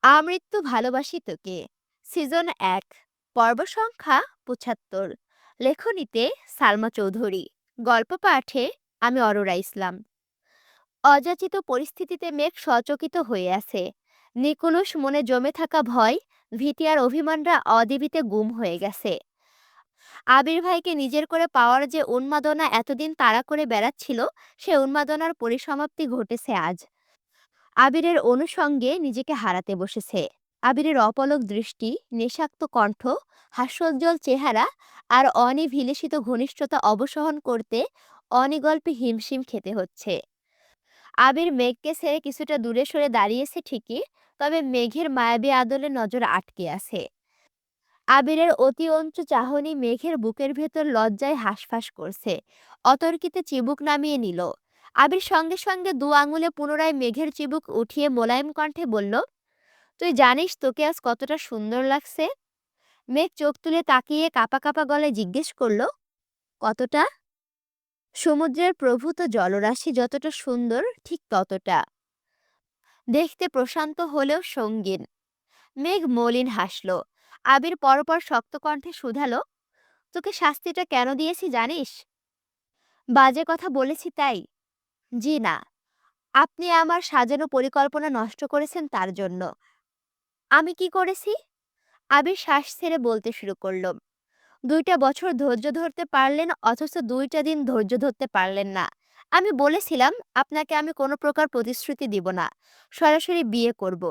আমৃত্যু ভালোবাসি তোকে। সিজন ১, পর্ব সংখ্যা ৭৫। লেখনীতে সালমা চৌধুরী। গল্প পাঠে আমি অরোরা ইসলাম। অযাচিত পরিস্থিতিতে মেঘ সচকিত হয়ে আছে। নিকোলস মনে জমে থাকা ভয়, ভীতি আর অভিমানরা অদিবিতে গুম হয়ে গেছে। আবির ভাইকে নিজের করে পাওয়ার যে উন্মাদনা এতদিন তাড়া করে বেড়াচ্ছিল, সে উন্মাদনার পরিসমাপ্তি ঘটেছে আজ। আবিরের অনুষঙ্গে নিজেকে হারাতে বসেছে। আবিরের অপলক দৃষ্টি, নেশাক্ত কণ্ঠ, হাস্যোজ্জ্বল চেহারা আর অনিভিলেষিত ঘনিষ্ঠতা অবসহন করতে অনিগল্পে হিমশিম খেতে হচ্ছে। আবির মেঘকে ছেড়ে কিছুটা দূরে সরে দাঁড়িয়েছে ঠিকই, তবে মেঘের মায়াবী আদলে নজর আটকে আছে। আবিরের অতি অঞ্চু চাহনি মেঘের বুকের ভেতর লজ্জায় হাঁসফাঁস করছে। অতর্কিতে চিবুক নামিয়ে নিল। আবির সঙ্গে সঙ্গে দু আঙুলে পুনরায় মেঘের চিবুক উঠিয়ে মোলায়েম কণ্ঠে বলল, তুই জানিস তোকে আজ কতটা সুন্দর লাগছে? মেঘ চোখ তুলে তাকিয়ে কাঁপা কাঁপা গলায় জিজ্ঞেস করল, কতটা? সমুদ্রের প্রভূত জলরাশি যতটা সুন্দর ঠিক ততটা। দেখতে প্রশান্ত হলেও সঙ্গীন। মেঘ মলিন হাসল। আবির পরপর শক্ত কণ্ঠে শুধালো, তোকে শাস্তিটা কেন দিয়েছি জানিস? বাজে কথা বলেছি তাই? জি না, আপনি আমার সাজানো পরিকল্পনা নষ্ট করেছেন তার জন্য। আমি কি করেছি? আবির শ্বাস ছেড়ে বলতে শুরু করল, ২টা বছর ধৈর্য ধরতে পারলেন অথচ ২টা দিন ধৈর্য ধরতে পারলেন না। আমি বলেছিলাম আপনাকে আমি কোনো প্রকার প্রতিশ্রুতি দিব না, সরাসরি বিয়ে করব।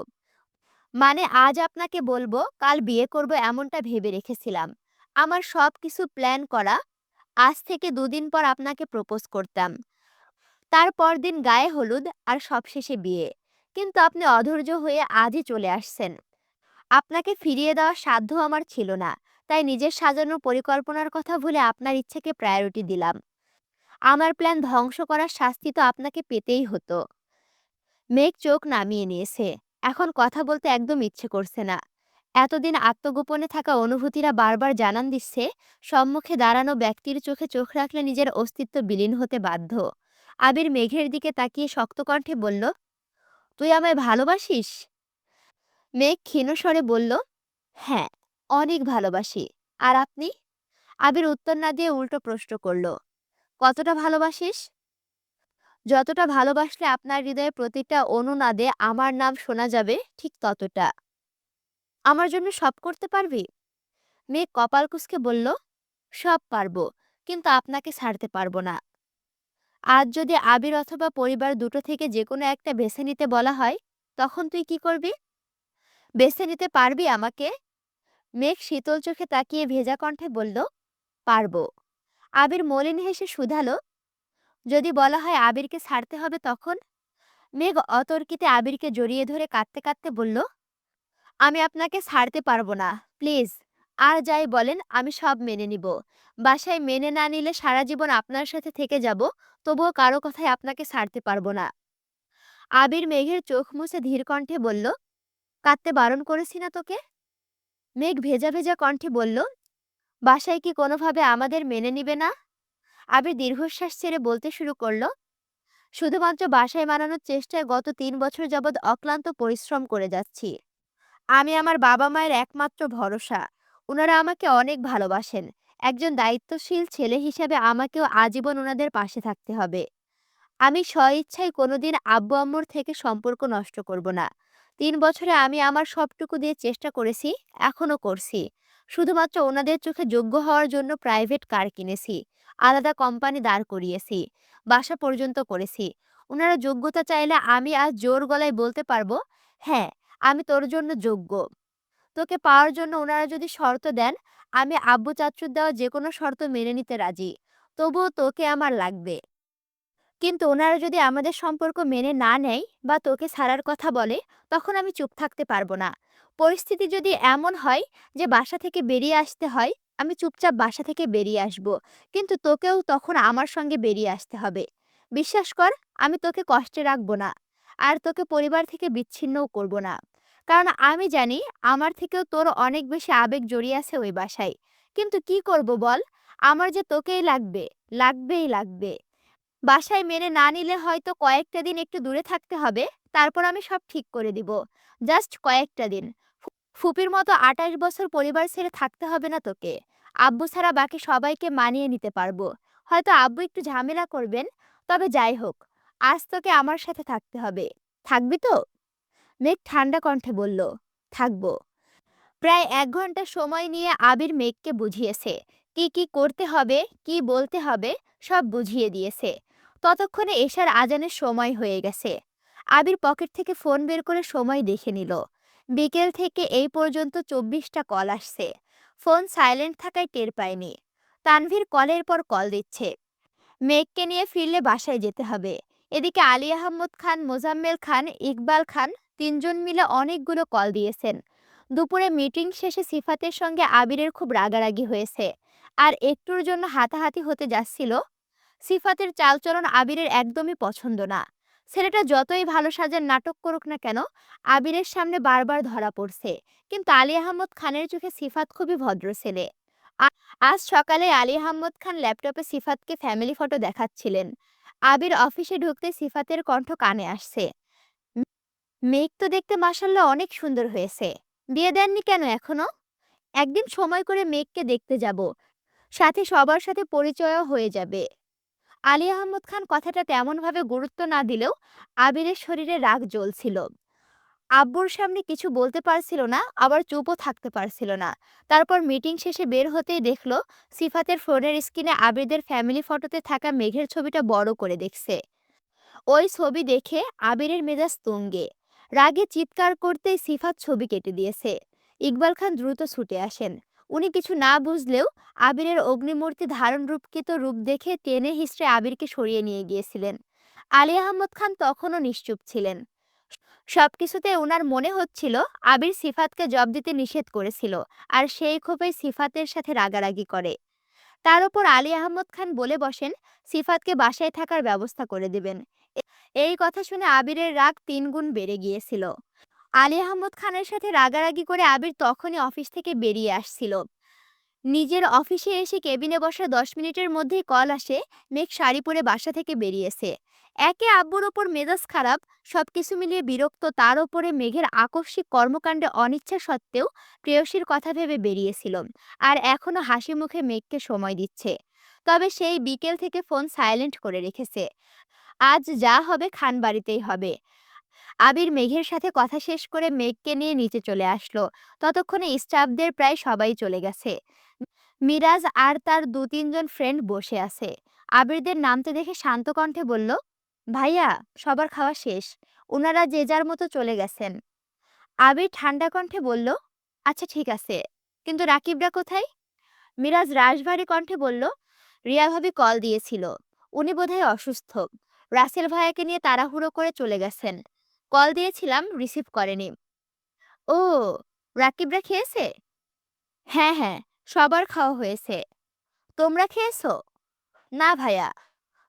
মানে আজ আপনাকে বলবো কাল বিয়ে করব এমনটা ভেবে রেখেছিলাম। আমার সব কিছু প্ল্যান করা। আজ থেকে ২ দিন পর আপনাকে প্রপোজ করতাম, তার পরদিন গায়ে হলুদ আর সবশেষে বিয়ে। কিন্তু আপনি অধৈর্য হয়ে আজই চলে আসছেন। আপনাকে ফিরিয়ে দেওয়ার সাধ্য আমার ছিল না, তাই নিজের সাজানো পরিকল্পনার কথা ভুলে আপনার ইচ্ছেকে প্রায়োরিটি দিলাম। আমার প্ল্যান ধ্বংস করার শাস্তি তো আপনাকে পেতেই হতো। মেঘ চোখ নামিয়ে নিয়েছে। এখন কথা বলতে একদম ইচ্ছে করছে না। এতদিন আত্মগোপনে থাকা অনুভূতিরা বারবার জানান দিচ্ছে, সম্মুখে দাঁড়ানো ব্যক্তির চোখে চোখ রাখলে নিজের অস্তিত্ব বিলীন হতে বাধ্য। আবির মেঘের দিকে তাকিয়ে শক্ত কণ্ঠে বলল, তুই আমায় ভালোবাসিস? মেঘ ক্ষীণ স্বরে বলল, হ্যাঁ, অনেক ভালোবাসি। আর আপনি? আবির উত্তর না দিয়ে উল্টো প্রশ্ন করল, কতটা ভালোবাসিস? যতটা ভালোবাসলে আপনার হৃদয়ে প্রতিটা অনুনাদে আমার নাম শোনা যাবে ঠিক ততটা। আমার জন্য সব করতে পারবি? মেঘ কপাল কুঁচকে বলল, সব পারবো, কিন্তু আপনাকে ছাড়তে পারবো না। আজ যদি আবির অথবা পরিবার দুটো থেকে যে কোনো একটা বেছে নিতে বলা হয়, তখন তুই কি করবি? বেছে নিতে পারবি আমাকে? মেঘ শীতল চোখে তাকিয়ে ভেজা কণ্ঠে বলল, পারবো। আবির মলিন হেসে শুধালো, যদি বলা হয় আবিরকে ছাড়তে হবে তখন? মেঘ অতর্কিতে আবিরকে জড়িয়ে ধরে কাঁদতে কাঁদতে বলল, আমি আপনাকে ছাড়তে পারবো না, প্লিজ। আর যাই বলেন আমি সব মেনে নিব। বাসায় মেনে না নিলে সারা জীবন আপনার সাথে থেকে যাব, তবুও কারো কথায় আপনাকে ছাড়তে পারবো না। আবির মেঘের চোখ মুছে ধীর কণ্ঠে বলল, কাঁদতে বারণ করেছি না তোকে? মেঘ ভেজা ভেজা কণ্ঠে বলল, বাসায় কি কোনোভাবে আমাদের মেনে নিবে না? আবির দীর্ঘশ্বাস ছেড়ে বলতে শুরু করলো, শুধুমাত্র বাসায় মানানোর চেষ্টায় গত ৩ বছর যাবৎ অক্লান্ত পরিশ্রম করে যাচ্ছি। আমি আমার বাবা মায়ের একমাত্র ভরসা। উনারা আমাকে অনেক ভালোবাসেন। একজন দায়িত্বশীল ছেলে হিসেবে আমাকেও আজীবন ওনাদের পাশে থাকতে হবে। আমি স্বইচ্ছায় কোনোদিন আব্বু আম্মুর থেকে সম্পর্ক নষ্ট করব না। ৩ বছরে আমি আমার সবটুকু দিয়ে চেষ্টা করেছি, এখনো করছি। শুধুমাত্র ওনাদের চোখে যোগ্য হওয়ার জন্য প্রাইভেট কার কিনেছি, আলাদা কোম্পানি দাঁড় করিয়েছি, বাসা পর্যন্ত করেছি। ওনারা যোগ্যতা চাইলে আমি আজ জোর গলায় বলতে পারবো, হ্যাঁ, আমি তোর জন্য যোগ্য। তোকে পাওয়ার জন্য ওনারা যদি শর্ত দেন, আমি আব্বু চাচ্চুর দেওয়া যেকোনো শর্ত মেনে নিতে রাজি। তবুও তোকে আমার লাগবে। কিন্তু ওনারা যদি আমাদের সম্পর্ক মেনে না নেয় বা তোকে ছাড়ার কথা বলে, তখন আমি চুপ থাকতে পারবো না। পরিস্থিতি যদি এমন হয় যে বাসা থেকে বেরিয়ে আসতে হয়, আমি চুপচাপ বাসা থেকে বেরিয়ে আসব। কিন্তু তোকেও তখন আমার সঙ্গে বেরিয়ে আসতে হবে। বিশ্বাস কর, আমি তোকে কষ্টে রাখবো না। আর তোকে পরিবার থেকে বিচ্ছিন্নও করব না। কারণ আমি জানি আমার থেকেও তোর অনেক বেশি আবেগ জড়িয়ে আছে ওই বাসায়। কিন্তু কি করব বল? আমার যে তোকেই লাগবে, লাগবেই লাগবে। বাসায় মেনে না নিলে হয়তো কয়েকটা দিন একটু দূরে থাকতে হবে, তারপর আমি সব ঠিক করে দিব। জাস্ট কয়েকটা দিন। ফুপির মতো ২৮ বছর পরিবার ছেড়ে থাকতে হবে না তোকে। আব্বু ছাড়া বাকি সবাইকে মানিয়ে নিতে পারবো। হয়তো আব্বু একটু ঝামেলা করবেন, তবে যাই হোক, আজ তোকে আমার সাথে থাকতে হবে। থাকবি তো? মেঘ ঠান্ডা কণ্ঠে বলল, থাকবো। প্রায় ১ ঘন্টা সময় নিয়ে আবির মেঘকে বুঝিয়েছে। কি কি করতে হবে, কি বলতে হবে, সব বুঝিয়ে দিয়েছে। ততক্ষণে এশার আজানের সময় হয়ে গেছে। আবির পকেট থেকে ফোন বের করে সময় দেখে নিল। বিকেল থেকে এই পর্যন্ত ২৪টা কল আসছে। ফোন সাইলেন্ট থাকায় টের পায়নি। তানভীর কলের পর কল দিচ্ছে। মেঘকে নিয়ে ফিরলে বাসায় যেতে হবে। এদিকে আলী আহমদ খান, মোজাম্মেল খান, ইকবাল খান তিনজন মিলে অনেকগুলো কল দিয়েছেন। দুপুরে মিটিং শেষে সিফাতের সঙ্গে আবিরের খুব রাগারাগি হয়েছে। আর একটুর জন্য হাতাহাতি হতে যাচ্ছিল। সিফাতের চালচলন আবিরের একদমই পছন্দ না। ছেলেটা যতই ভালো সাজার নাটক করুক না কেন, আবিরের সামনে বারবার ধরা পড়ছে। কিন্তু আলী আহমদ খানের চোখে সিফাত খুবই ভদ্র ছেলে। আজ সকালে আলী আহমদ খান ল্যাপটপে সিফাতকে ফ্যামিলি ফটো দেখাচ্ছিলেন। আবির অফিসে ঢুকতে সিফাতের কণ্ঠ কানে আসছে। "ম- মেঘ তো দেখতে মাসাল্লাহ অনেক সুন্দর হয়েছে। বিয়ে দেননি কেন এখনো? একদিন সময় করে মেঘকে দেখতে যাব, সাথে সবার সাথে পরিচয়ও হয়ে যাবে।" আলী আহমদ খান কথাটা তেমনভাবে গুরুত্ব না দিলেও আবিরের শরীরে রাগ জ্বলছিল। আব্বুর সামনে কিছু বলতে পারছিল না, আবার চুপও থাকতে পারছিল না। তারপর মিটিং শেষে বের হতেই দেখলো সিফাতের ফোনের স্ক্রিনে আবিরদের ফ্যামিলি ফটোতে থাকা মেঘের ছবিটা বড় করে দেখছে। ওই ছবি দেখে আবিরের মেজাজ তুঙ্গে। রাগে চিৎকার করতেই সিফাত ছবি কেটে দিয়েছে। ইকবাল খান দ্রুত ছুটে আসেন। উনি কিছু না বুঝলেও আবিরের অগ্নিমূর্তি ধারণ রূপকৃত রূপ দেখে টেনে হিসড়ে আবিরকে সরিয়ে নিয়ে গিয়েছিলেন। আলী আহমদ খান তখনও নিশ্চুপ ছিলেন। সবকিছুতে উনার মনে হচ্ছিল আবির সিফাতকে জব দিতে নিষেধ করেছিল, আর সেই ক্ষোভেই সিফাতের সাথে রাগারাগি করে। তার উপর আলী আহমদ খান বলে বসেন সিফাতকে বাসায় থাকার ব্যবস্থা করে দিবেন। এই কথা শুনে আবিরের রাগ ৩ গুণ বেড়ে গিয়েছিল। আলী আহমদ খানের সাথে রাগারাগি করে আবির তখনই অফিস থেকে বেরিয়ে আসছিল। নিজের অফিসে এসে কেবিনে বসা ১০ মিনিটের মধ্যেই কল আসে মেঘ শাড়ি পরে বাসা থেকে বেরিয়েছে। একে আব্বুর ওপর মেজাজ খারাপ, সবকিছু মিলিয়ে বিরক্ত, তার ওপরে মেঘের আকস্মিক কর্মকাণ্ডে অনিচ্ছা সত্ত্বেও প্রেয়সীর কথা ভেবে বেরিয়েছিল। আর এখনো হাসি মুখে মেঘকে সময় দিচ্ছে। তবে সেই বিকেল থেকে ফোন সাইলেন্ট করে রেখেছে। আজ যা হবে খান বাড়িতেই হবে। আবির মেঘের সাথে কথা শেষ করে মেঘকে নিয়ে নিচে চলে আসলো। ততক্ষণে স্টাফদের প্রায় সবাই চলে গেছে। মিরাজ আর তার ২-৩ জন ফ্রেন্ড বসে আছে। আবিরদের নামতে দেখে শান্ত কণ্ঠে বলল, ভাইয়া, সবার খাওয়া শেষ। ওনারা যে যার মতো চলে গেছেন। আবির ঠান্ডা কণ্ঠে বলল, আচ্ছা ঠিক আছে, কিন্তু রাকিবরা কোথায়? মিরাজ রাশভারী কণ্ঠে বলল, রিয়া ভাবি কল দিয়েছিল। উনি বোধহয় অসুস্থ। রাসেল ভাইয়াকে নিয়ে তাড়াহুড়ো করে চলে গেছেন। কল দিয়েছিলাম, রিসিভ করেনি। ও, রাকিবরা খেয়েছে? হ্যাঁ হ্যাঁ, সবার খাওয়া হয়েছে। তোমরা খেয়েছো? না ভাইয়া,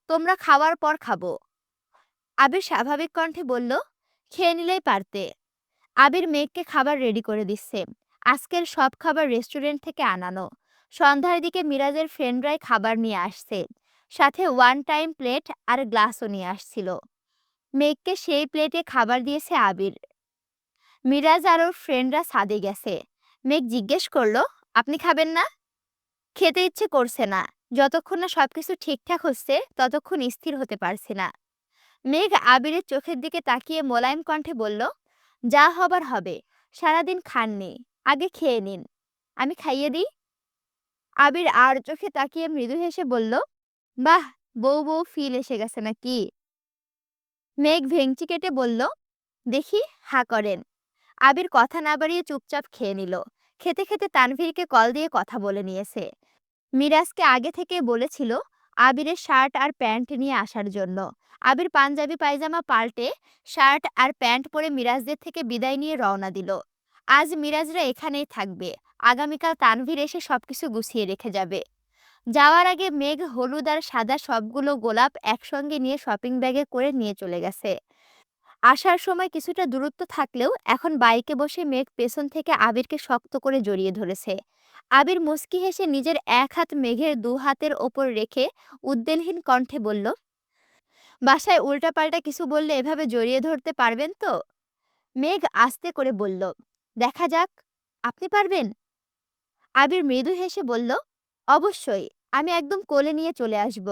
তোমরা খাওয়ার পর খাবো। আবির স্বাভাবিক কণ্ঠে বলল, খেয়ে নিলেই পারতে। আবির মেঘকে খাবার রেডি করে দিচ্ছে। আজকের সব খাবার রেস্টুরেন্ট থেকে আনানো। সন্ধ্যার দিকে মিরাজের ফ্রেন্ডরাই খাবার নিয়ে আসছে। সাথে ওয়ান টাইম প্লেট আর গ্লাসও নিয়ে আসছিল। মেঘকে সেই প্লেটে খাবার দিয়েছে আবির। মিরাজ আর ওর ফ্রেন্ডরা ছাদে গেছে। মেঘ জিজ্ঞেস করলো, আপনি খাবেন না? খেতে ইচ্ছে করছে না। যতক্ষণ না সবকিছু ঠিকঠাক হচ্ছে ততক্ষণ স্থির হতে পারছি না। মেঘ আবিরের চোখের দিকে তাকিয়ে মোলায়েম কণ্ঠে বলল, যা হবার হবে। সারাদিন খাননি, আগে খেয়ে নিন। আমি খাইয়ে দিই। আবির আর চোখে তাকিয়ে মৃদু হেসে বলল, বাহ, বউ বউ ফিল এসে গেছে নাকি? মেঘ ভেংচি কেটে বলল, দেখি হা করেন। আবির কথা না বাড়িয়ে চুপচাপ খেয়ে নিল। খেতে খেতে তানভীরকে কল দিয়ে কথা বলে নিয়েছে। মিরাজকে আগে থেকে বলেছিল আবিরের শার্ট আর প্যান্ট নিয়ে আসার জন্য। আবির পাঞ্জাবি পায়জামা পাল্টে শার্ট আর প্যান্ট পরে মিরাজদের থেকে বিদায় নিয়ে রওনা দিল। আজ মিরাজরা এখানেই থাকবে। আগামীকাল তানভীর এসে সবকিছু গুছিয়ে রেখে যাবে। যাওয়ার আগে মেঘ হলুদ আর সাদা সবগুলো গোলাপ একসঙ্গে নিয়ে শপিং ব্যাগে করে নিয়ে চলে গেছে। আসার সময় কিছুটা দূরত্ব থাকলেও এখন বাইকে বসে মেঘ পেছন থেকে আবিরকে শক্ত করে জড়িয়ে ধরেছে। আবির মুচকি হেসে নিজের এক হাত মেঘের ২ হাতের ওপর রেখে উদ্বেগহীন কণ্ঠে বলল, বাসায় উল্টাপাল্টা কিছু বললে এভাবে জড়িয়ে ধরতে পারবেন তো? মেঘ আস্তে করে বলল, দেখা যাক। আপনি পারবেন? আবির মৃদু হেসে বলল, অবশ্যই। আমি একদম কোলে নিয়ে চলে আসব।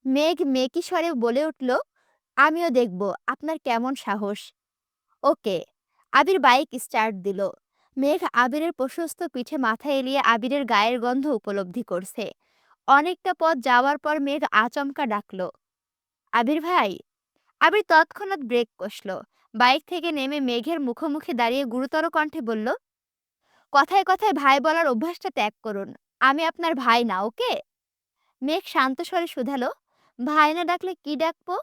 মেঘ মেকি স্বরে বলে উঠল, আমিও দেখব আপনার কেমন সাহস। ওকে। আবির বাইক স্টার্ট দিল। মেঘ আবিরের প্রশস্ত পিঠে মাথা এলিয়ে আবিরের গায়ের গন্ধ উপলব্ধি করছে। অনেকটা পথ যাওয়ার পর মেঘ আচমকা ডাকল, আবির ভাই। আবির তৎক্ষণাৎ ব্রেক কষল। বাইক থেকে নেমে মেঘের মুখোমুখি দাঁড়িয়ে গুরুতর কণ্ঠে বলল, কথায় কথায় ভাই বলার অভ্যাসটা ত্যাগ করুন। আমি আপনার ভাই না, ওকে? মেঘ শান্ত স্বরে শুধালো, ভাই না ডাকলে কি ডাকবো?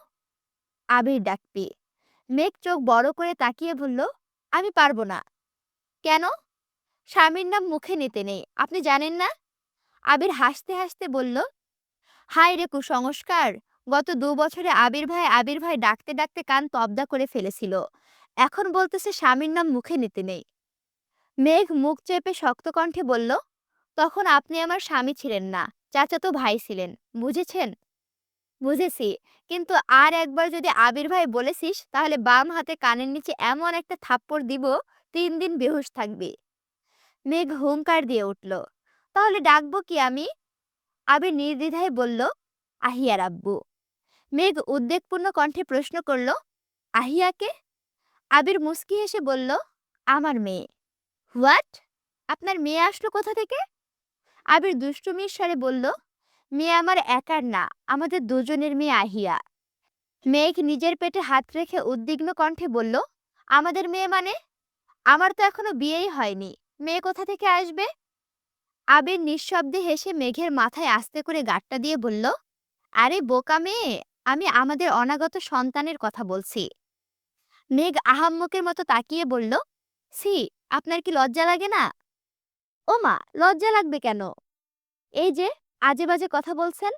আবির ডাকবি। মেঘ চোখ বড় করে তাকিয়ে বলল, আমি পারবো না। কেন? স্বামীর নাম মুখে নিতে নেই, আপনি জানেন না? আবির হাসতে হাসতে বলল, হায় রে কুসংস্কার। গত ২ বছরে আবির ভাই ডাকতে ডাকতে কান তবদা করে ফেলেছিল। এখন বলতেছে স্বামীর নাম মুখে নিতে নেই। মেঘ মুখ চেপে শক্ত কণ্ঠে বলল, তখন আপনি আমার স্বামী ছিলেন না, চাচাতো ভাই ছিলেন। বুঝেছেন? বুঝেছি। কিন্তু আর একবার যদি আবির ভাই বলেছিস, তাহলে বাম হাতে কানের নিচে এমন একটা থাপ্পড় দিব, ৩ দিন বেহুশ থাকবি। মেঘ হুংকার দিয়ে উঠল, তাহলে ডাকবো কি আমি? আবির নির্দ্বিধায় বলল, আহিয়ার আব্বু। মেঘ উদ্বেগপূর্ণ কণ্ঠে প্রশ্ন করল, আহিয়াকে? আবির মুস্কি হেসে বলল, আমার মেয়ে। হোয়াট? আপনার মেয়ে আসলো কোথা থেকে? আবির দুষ্টুমির স্বরে বলল, মেয়ে আমার একার না, আমাদের দুজনের মেয়ে আহিয়া। মেঘ নিজের পেটে হাত রেখে উদ্বিগ্ন কণ্ঠে বলল, আমাদের মেয়ে মানে? আমার তো এখনো বিয়েই হয়নি, মেয়ে কোথা থেকে আসবে? আবির নিঃশব্দে হেসে মেঘের মাথায় আস্তে করে গাঁটটা দিয়ে বলল, আরে বোকা মেয়ে, আমি আমাদের অনাগত সন্তানের কথা বলছি। মেঘ আহাম্মকের মতো তাকিয়ে বলল, ছি, আপনার কি লজ্জা লাগে না? ও মা, লজ্জা লাগবে কেন? এই যে আজে বাজে কথা বলছেন।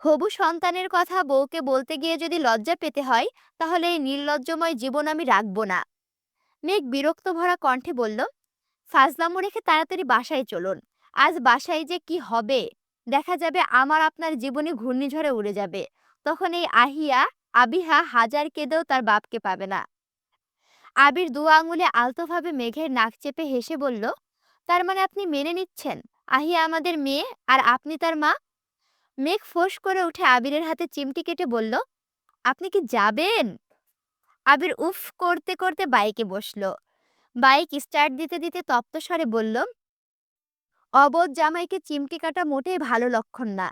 হবু সন্তানের কথা বউকে বলতে গিয়ে যদি লজ্জা পেতে হয়, তাহলে এই নির্লজ্জময় জীবন আমি রাখবো না। মেঘ বিরক্ত ভরা কণ্ঠে বলল, ফাজলামো রেখে তাড়াতাড়ি বাসায় চলুন। আজ বাসায় যে কি হবে! দেখা যাবে আমার আপনার জীবনে ঘূর্ণিঝড়ে উড়ে যাবে। তখন এই আবিহা হাজার কেঁদেও তার বাপকে পাবে না। আবির দু আঙুলে আলতোভাবে মেঘের নাক চেপে হেসে বলল, তার মানে আপনি মেনে নিচ্ছেন আহিয়া আমাদের মেয়ে আর আপনি তার মা? মেঘ ফোঁস করে উঠে আবিরের হাতে চিমটি কেটে বলল, আপনি কি যাবেন? আবির উফ করতে করতে বাইকে বসলো। বাইক স্টার্ট দিতে দিতে তপ্ত স্বরে বলল, অবধ জামাইকে চিমটি কাটা মোটেই ভালো লক্ষণ না।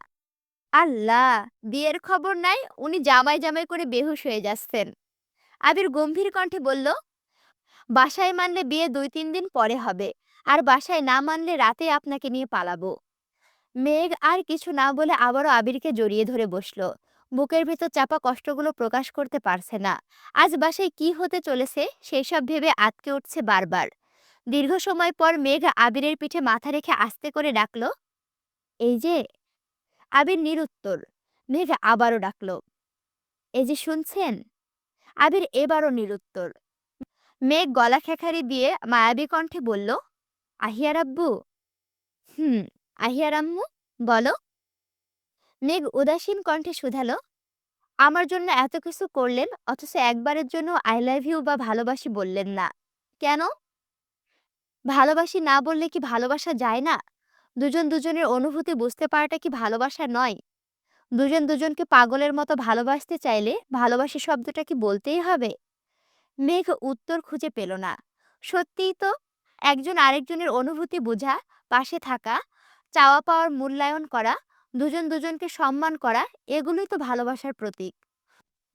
আল্লাহ, বিয়ের খবর নাই, উনি জামাই জামাই করে বেহুশ হয়ে যাচ্ছেন। আবির গম্ভীর কণ্ঠে বলল, বাসায় মানলে বিয়ে ২-৩ দিন পরে হবে, আর বাসায় না মানলে রাতে আপনাকে নিয়ে পালাবো। মেঘ আর কিছু না বলে আবারও আবিরকে জড়িয়ে ধরে বসলো। বুকের ভেতর চাপা কষ্টগুলো প্রকাশ করতে পারছে না। আজ বাসায় কি হতে চলেছে সেই সব ভেবে আঁতকে উঠছে বারবার। দীর্ঘ সময় পর মেঘ আবিরের পিঠে মাথা রেখে আস্তে করে ডাকলো, এই যে। আবির নিরুত্তর। মেঘ আবারও ডাকলো, এই যে শুনছেন? আবির এবারও নিরুত্তর। মেঘ গলা খেখারি দিয়ে মায়াবী কণ্ঠে বলল, আহিয়ার আব্বু। হুম। আহিয়ার আম্মু, বলো। মেঘ উদাসীন কণ্ঠে শুধালো, আমার জন্য এত কিছু করলেন, অথচ একবারের জন্য আই লাভ ইউ বা ভালোবাসি বললেন না। কেন? ভালোবাসি না বললে কি ভালোবাসা যায় না? দুজন দুজনের অনুভূতি বুঝতে পারাটা কি ভালোবাসা নয়? দুজন দুজনকে পাগলের মতো ভালোবাসতে চাইলে ভালোবাসি শব্দটা কি বলতেই হবে? মেঘ উত্তর খুঁজে পেল না। সত্যিই তো, একজন আরেকজনের অনুভূতি বোঝা, পাশে থাকা, চাওয়া পাওয়ার মূল্যায়ন করা, দুজন দুজনকে সম্মান করা, এগুলোই তো ভালোবাসার প্রতীক।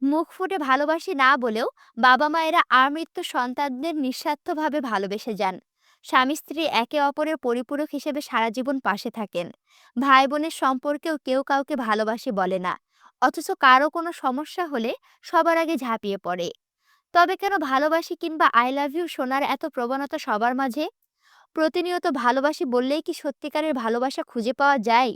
মুখ ফুটে ভালোবাসি না বলেও বাবা মায়েরা আমৃত্যু সন্তানদের নিঃস্বার্থভাবে ভালোবেসে যান। স্বামী স্ত্রী একে অপরের পরিপূরক হিসেবে সারা জীবন পাশে থাকেন। ভাই বোনের সম্পর্কেও কেউ কাউকে ভালোবাসি বলে না, অথচ কারো কোনো সমস্যা হলে সবার আগে ঝাঁপিয়ে পড়ে। তবে কেন ভালোবাসি কিংবা আই লাভ ইউ শোনার এত প্রবণতা সবার মাঝে? প্রতিনিয়ত ভালোবাসি বললেই কি সত্যিকারের ভালোবাসা খুঁজে পাওয়া যায়?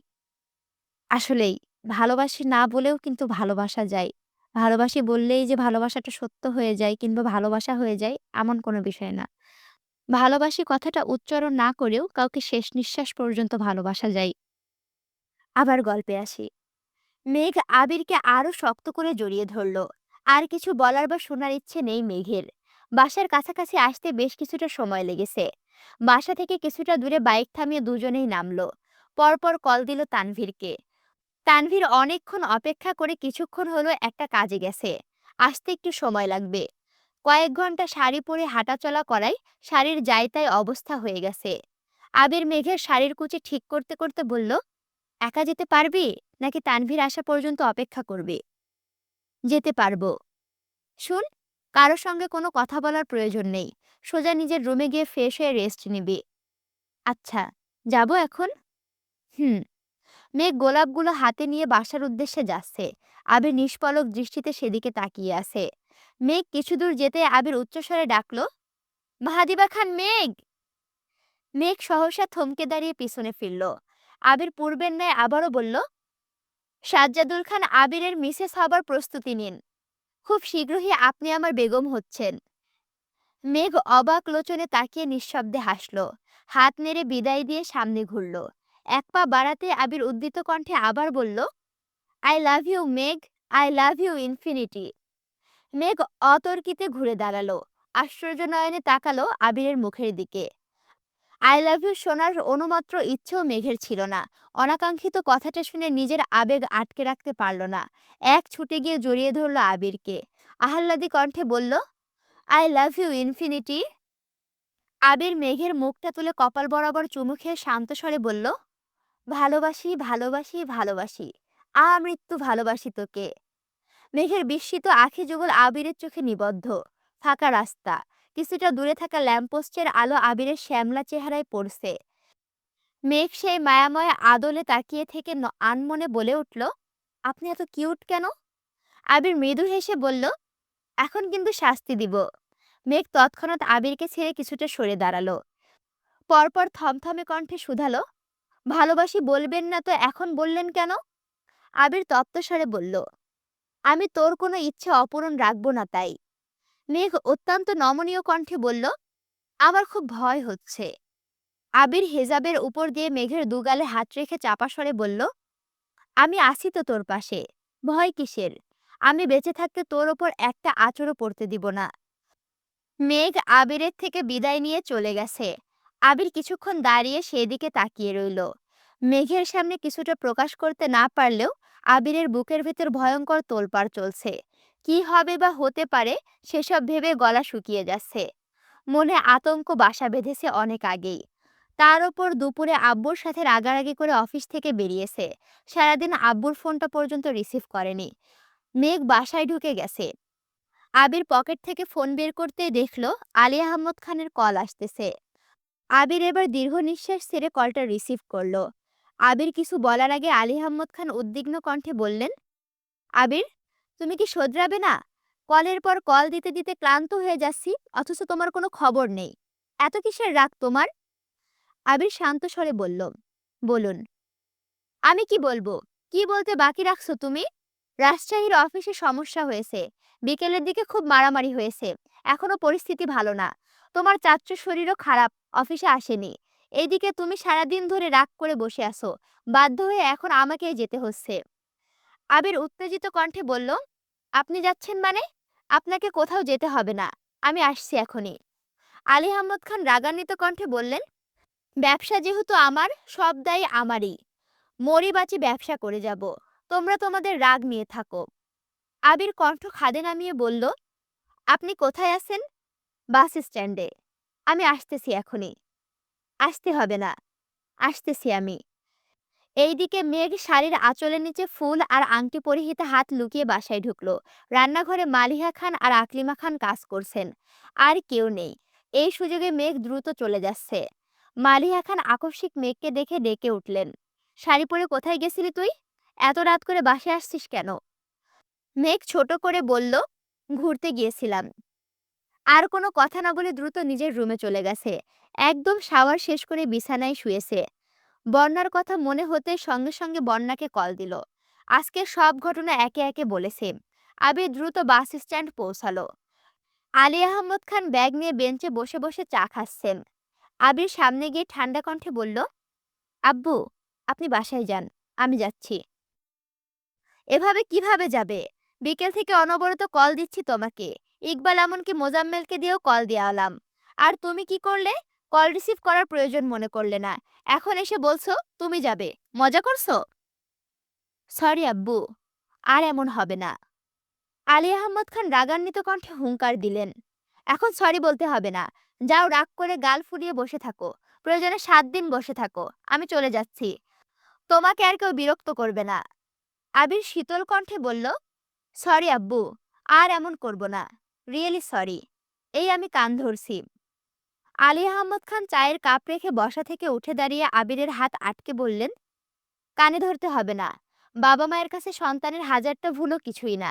আসলেই ভালোবাসি না বলেও কিন্তু ভালোবাসা যায়। ভালোবাসি বললেই যে ভালোবাসাটা সত্য হয়ে যায় কিংবা ভালোবাসা হয়ে যায়, এমন কোনো বিষয় না। ভালোবাসি কথাটা উচ্চারণ না করেও কাউকে শেষ নিঃশ্বাস পর্যন্ত ভালোবাসা যায়। আবার গল্পে আসি। মেঘ আবিরকে আরো শক্ত করে জড়িয়ে ধরল। আর কিছু বলার বা শোনার ইচ্ছে নেই মেঘের। বাসার কাছাকাছি আসতে বেশ কিছুটা সময় লেগেছে। বাসা থেকে কিছুটা দূরে বাইক থামিয়ে দুজনেই নামলো। পরপর কল দিল তানভীরকে। তানভীর অনেকক্ষণ অপেক্ষা করে কিছুক্ষণ হলো একটা কাজে গেছে। আসতে একটু সময় লাগবে। কয়েক ঘন্টা শাড়ি পরে হাঁটাচলা করায় শাড়ির যাই তাই অবস্থা হয়ে গেছে। আবির মেঘের শাড়ির কুচি ঠিক করতে করতে বলল, একা যেতে পারবি নাকি তানভীর আসা পর্যন্ত অপেক্ষা করবি? যেতে পারবো। শুন, কারোর সঙ্গে কোনো কথা বলার প্রয়োজন নেই। সোজা নিজের রুমে গিয়ে ফ্রেশ হয়ে রেস্ট নিবি। আচ্ছা, যাবো এখন? হুম। মেঘ গোলাপগুলো হাতে নিয়ে বাসার উদ্দেশ্যে যাচ্ছে। আবির নিষ্পলক দৃষ্টিতে সেদিকে তাকিয়ে আছে। মেঘ কিছু দূর যেতে আবির উচ্চস্বরে ডাকলো, মাহাদিবা খান মেঘ। মেঘ সহসা থমকে দাঁড়িয়ে পিছনে ফিরল। আবির পূর্বের ন্যায় আবারও বলল, সাজ্জাদুল খান আবিরের মিসেস হবার প্রস্তুতি নিন। খুব শীঘ্রই আপনি আমার বেগম হচ্ছেন। মেঘ অবাক লোচনে তাকিয়ে নিঃশব্দে হাসল। হাত নেড়ে বিদায় দিয়ে সামনে ঘুরল। এক পা বাড়াতে আবির উদ্দিত কণ্ঠে আবার বলল, আই লাভ ইউ মেঘ, আই লাভ ইউ ইনফিনিটি। মেঘ অতর্কিতে ঘুরে দাঁড়ালো। আশ্চর্য নয়নে তাকালো আবিরের মুখের দিকে। আই লাভ ইউ শোনার অনুমাত্র ইচ্ছেও মেঘের ছিল না। অনাকাঙ্ক্ষিত কথাটা শুনে নিজের আবেগ আটকে রাখতে পারল না। এক ছুটে গিয়ে জড়িয়ে ধরল আবিরকে। আহ্লাদী কণ্ঠে বলল, আই লাভ ইউ ইনফিনিটি। আবির মেঘের মুখটা তুলে কপাল বরাবর চুমু খেয়ে শান্ত স্বরে বলল, ভালোবাসি ভালোবাসি ভালোবাসি, আমৃত্যু ভালোবাসি তোকে। মেঘের বিস্মিত আঁখি যুগল আবিরের চোখে নিবদ্ধ। ফাঁকা রাস্তা, কিছুটা দূরে থাকা ল্যাম্পপোস্টের আলো আবিরের শ্যামলা চেহারায় পড়ছে। মেঘ সেই মায়াময় আদলে তাকিয়ে থেকে আনমনে বলে উঠল, আপনি এত কিউট কেন? আবির মৃদু হেসে বলল, এখন কিন্তু শাস্তি দিব। মেঘ তৎক্ষণাৎ আবিরকে ছেড়ে কিছুটা সরে দাঁড়ালো। পরপর থমথমে কণ্ঠে শুধালো, ভালোবাসি বলবেন না তো এখন বললেন কেন? আবির তপ্তস্বরে বলল, আমি তোর কোনো ইচ্ছে অপূরণ রাখবো না তাই। মেঘ অত্যন্ত নমনীয় কণ্ঠে বলল, আমার খুব ভয় হচ্ছে। আবির হেজাবের উপর দিয়ে মেঘের দুগালে হাত রেখে চাপা স্বরে বলল, আমি আছি তো তোর পাশে। ভয় কিসের? আমি বেঁচে থাকতে তোর ওপর একটা আঁচড়ও পড়তে দিব না। মেঘ আবিরের থেকে বিদায় নিয়ে চলে গেছে। আবির কিছুক্ষণ দাঁড়িয়ে সেদিকে তাকিয়ে রইল। মেঘের সামনে কিছুটা প্রকাশ করতে না পারলেও আবিরের বুকের ভেতর ভয়ঙ্কর তোলপাড় চলছে। কি হবে বা হতে পারে সেসব ভেবে গলা শুকিয়ে যাচ্ছে। মনে আতঙ্ক বাসা বেঁধেছে অনেক আগেই। তার ওপর দুপুরে আব্বুর সাথে রাগারাগি করে অফিস থেকে বেরিয়েছে। সারাদিন আব্বুর ফোনটা পর্যন্ত রিসিভ করেনি। মেঘ বাসায় ঢুকে গেছে। আবির পকেট থেকে ফোন বের করতেই দেখলো আলী আহমদ খানের কল আসতেছে। আবির এবার দীর্ঘ নিঃশ্বাস ছেড়ে কলটা রিসিভ করলো। আবির কিছু বলার আগে আলী আহমদ খান উদ্বিগ্ন কণ্ঠে বললেন, আবির, তুমি কি শোধরাবে না? কলের পর কল দিতে দিতে ক্লান্ত হয়ে যাচ্ছি, অথচ তোমার কোনো খবর নেই। এত কিসের রাগ তোমার? আবির শান্ত স্বরে বলল, বলুন। আমি কি বলবো? কি বলতে বাকি রাখছো তুমি? রাজশাহীর অফিসে সমস্যা হয়েছে। বিকেলের দিকে খুব মারামারি হয়েছে। এখনো পরিস্থিতি ভালো না। তোমার চাচ্চুর শরীরও খারাপ, অফিসে আসেনি। এইদিকে তুমি সারাদিন ধরে রাগ করে বসে আছো। বাধ্য হয়ে এখন আমাকেই যেতে হচ্ছে। আবির উত্তেজিত কণ্ঠে বলল, আপনি যাচ্ছেন মানে? আপনাকে কোথাও যেতে হবে না। আমি আসছি এখনই। আলী আহমদ খান রাগান্বিত কণ্ঠে বললেন, ব্যবসা যেহেতু আমার, সব দায় আমারই। মরি বাঁচি ব্যবসা করে যাব। তোমরা তোমাদের রাগ নিয়ে থাকো। আবির কণ্ঠ খাদে নামিয়ে বলল, আপনি কোথায় আছেন? বাস স্ট্যান্ডে। আমি আসতেছি এখনই। আসতে হবে না, আসতেছি আমি। এইদিকে মেঘ শাড়ির আঁচলের নিচে ফুল আর আংটি পরিহিতা হাত লুকিয়ে বাসায় ঢুকলো। রান্নাঘরে মালিহা খান আর আকলিমা খান কাজ করছেন। আর কেউ নেই। এই সুযোগে মেঘ দ্রুত চলে যাচ্ছে। মালিহা খান আকস্মিক মেঘকে দেখে ডেকে উঠলেন, শাড়ি পরে কোথায় গেছিলি তুই? এত রাত করে বাসায় আসছিস কেন? মেঘ ছোট করে বলল, ঘুরতে গিয়েছিলাম। আর কোনো কথা না বলে দ্রুত নিজের রুমে চলে গেছে। একদম শাওয়ার শেষ করে বিছানায় শুয়েছে। বন্যার কথা মনে হতে সঙ্গে সঙ্গে বন্যাকে কল দিল। আজকের সব ঘটনা একে একে বলেছে। আবির দ্রুত বাস স্ট্যান্ড পৌঁছালো। আলী আহমদ খান ব্যাগ নিয়ে বেঞ্চে বসে বসে চা খাচ্ছেন। আবির সামনে গিয়ে ঠান্ডা কণ্ঠে বলল, আব্বু, আপনি বাসায় যান, আমি যাচ্ছি। এভাবে কিভাবে যাবে? বিকেল থেকে অনবরত কল দিচ্ছি তোমাকে। ইকবাল এমনকি মোজাম্মেলকে দিয়েও কল দেওয়ালাম। আর তুমি কি করলে? কল রিসিভ করার প্রয়োজন মনে করলে না। এখন এসে বলছো তুমি যাবে। মজা করছো? সরি আব্বু, আর এমন হবে না। আলী আহমদ খান রাগান্বিত কণ্ঠে হুঙ্কার দিলেন। এখন সরি বলতে হবে না। যাও রাগ করে গাল ফুলিয়ে বসে থাকো। প্রয়োজনে ৭ দিন বসে থাকো। আমি চলে যাচ্ছি। তোমাকে আর কেউ বিরক্ত করবে না। আবির শীতল কণ্ঠে বলল, সরি আব্বু, আর এমন করব না। Really sorry. এই আমি কান ধরছি। আলী আহমদ খান চায়ের কাপ রেখে বসা থেকে উঠে দাঁড়িয়ে আবিরের হাত আটকে বললেন, কানে ধরতে হবে না। বাবা মায়ের কাছে সন্তানের হাজারটা ভুলও কিছুই না।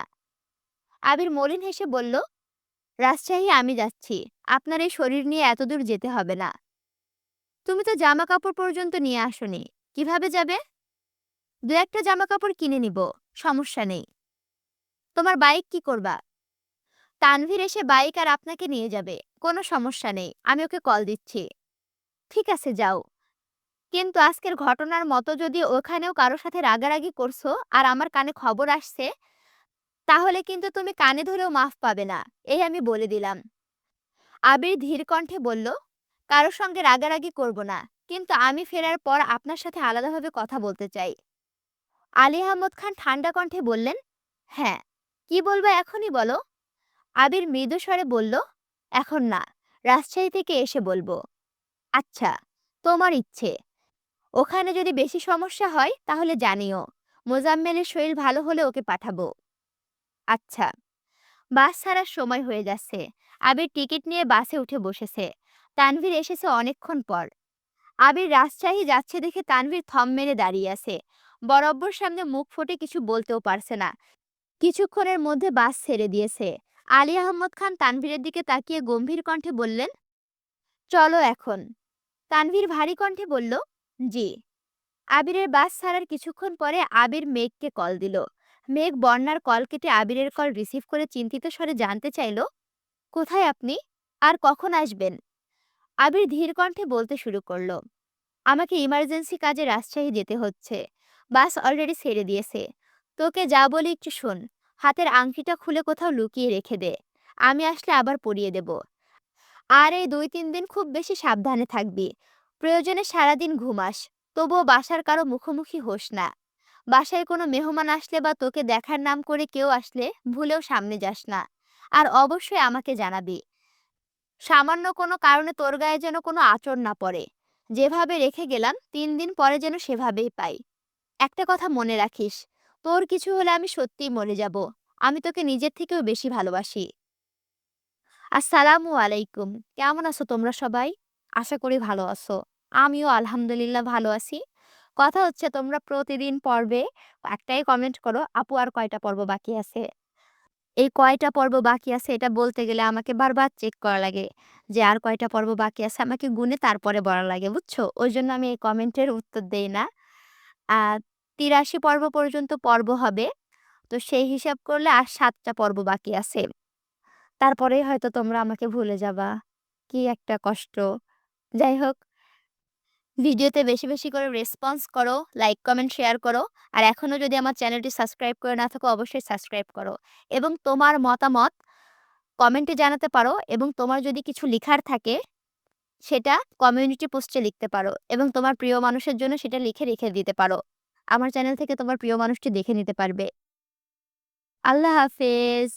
আবির মলিন হেসে বলল, রাজশাহী আমি যাচ্ছি। আপনার এই শরীর নিয়ে এতদূর যেতে হবে না। তুমি তো জামা কাপড় পর্যন্ত নিয়ে আসোনি। কিভাবে যাবে? দু একটা জামা কাপড় কিনে নিব। সমস্যা নেই। তোমার বাইক কি করবা? তানভীর এসে বাইক আর আপনাকে নিয়ে যাবে। কোনো সমস্যা নেই। আমি ওকে কল দিচ্ছি। ঠিক আছে যাও। কিন্তু আজকের ঘটনার মতো যদি ওখানেও কারো সাথে রাগারাগি করছো আর আমার কানে খবর আসছে, তাহলে কিন্তু তুমি কানে ধরেও মাফ পাবে না। এই আমি বলে দিলাম। আবির ধীর কণ্ঠে বলল, কারোর সঙ্গে রাগারাগি করব না। কিন্তু আমি ফেরার পর আপনার সাথে আলাদাভাবে কথা বলতে চাই। আলী আহমদ খান ঠান্ডা কণ্ঠে বললেন, হ্যাঁ, কি বলবো এখনই বলো। আবির মৃদু স্বরে বলল, এখন না, রাজশাহী থেকে এসে বলবো। আচ্ছা, তোমার ইচ্ছে। ওখানে যদি বেশি সমস্যা হয় তাহলে জানিও। মোজাম্মেলের শরীর ভালো হলে ওকে পাঠাবো। আচ্ছা। বাস ছাড়ার সময় হয়ে যাচ্ছে। আবির টিকিট নিয়ে বাসে উঠে বসেছে। তানভীর এসেছে অনেকক্ষণ পর। আবির রাজশাহী যাচ্ছে দেখে তানভীর থম মেরে দাঁড়িয়ে আছে। বরাবর সামনে মুখ ফুটে কিছু বলতেও পারছে না। কিছুক্ষণের মধ্যে বাস ছেড়ে দিয়েছে। আলী আহমদ খান তানভীরের দিকে তাকিয়ে গম্ভীর কণ্ঠে বললেন, চলো এখন। তানভীর ভারী কণ্ঠে বলল, জি। আবিরের বাস ছাড়ার কিছুক্ষণ পরে আবির মেঘকে কল দিল। মেঘ বন্যার কল কেটে আবিরের কল রিসিভ করে চিন্তিত স্বরে জানতে চাইল, কোথায় আপনি? আর কখন আসবেন? আবির ধীর কণ্ঠে বলতে শুরু করলো, আমাকে ইমার্জেন্সি কাজে রাজশাহী যেতে হচ্ছে। বাস অলরেডি ছেড়ে দিয়েছে। তোকে যা বলি একটু শোন। হাতের আংটিটা খুলে কোথাও লুকিয়ে রেখে দে। আমি আসলে আবার পরিয়ে দেব। আর এই ২-৩ দিন খুব বেশি সাবধানে থাকবি। প্রয়োজনে সারাদিন ঘুমাস। তবুও বাসার কারো মুখোমুখি হোস না। বাসায় কোনো মেহমান আসলে বা তোকে দেখার নাম করে কেউ আসলে ভুলেও সামনে যাস না। আর অবশ্যই আমাকে জানাবি। সামান্য কোনো কারণে তোর গায়ে যেন কোনো আঁচড় না পড়ে। যেভাবে রেখে গেলাম ৩ দিন পরে যেন সেভাবেই পাই। একটা কথা মনে রাখিস, তোর কিছু হলে আমি সত্যিই মরে যাব। আমি তোকে নিজের থেকেও বেশি ভালোবাসি। আসসালামু আলাইকুম। কেমন আছো তোমরা সবাই? আশা করি ভালো আছো। আমিও আলহামদুলিল্লাহ ভালো আছি। কথা হচ্ছে তোমরা প্রতিদিন পর্বে একটাই কমেন্ট করো, আপু আর কয়টা পর্ব বাকি আছে? এই কয়টা পর্ব বাকি আছে এটা বলতে গেলে আমাকে বারবার চেক করা লাগে যে আর কয়টা পর্ব বাকি আছে, আমাকে গুনে তারপরে বলা লাগে, বুঝছো? ওইজন্য আমি এই কমেন্টের উত্তর দেই না। আ ৮৩ পর্ব পর্যন্ত পর্ব হবে। তো সেই হিসাব করলে আর ৭ টা পর্ব বাকি আছে। তারপরেই হয়তো তোমরা আমাকে ভুলে যাবা। কি একটা কষ্ট। যাই হোক, ভিডিওতে বেশি, বেশি করে রেসপন্স করো, লাইক, কমেন্ট, শেয়ার করো। আর এখনো যদি আমার চ্যানেলটি সাবস্ক্রাইব করে না থাকো অবশ্যই সাবস্ক্রাইব করো। এবং তোমার মতামত কমেন্টে জানাতে পারো এবং তোমার যদি কিছু লিখার থাকে সেটা কমিউনিটি পোস্টে লিখতে পারো এবং তোমার প্রিয় মানুষের জন্য সেটা লিখে রেখে দিতে পারো। আমার চ্যানেল থেকে তোমার প্রিয় মানুষটি দেখে নিতে পারবে। আল্লাহ হাফেজ।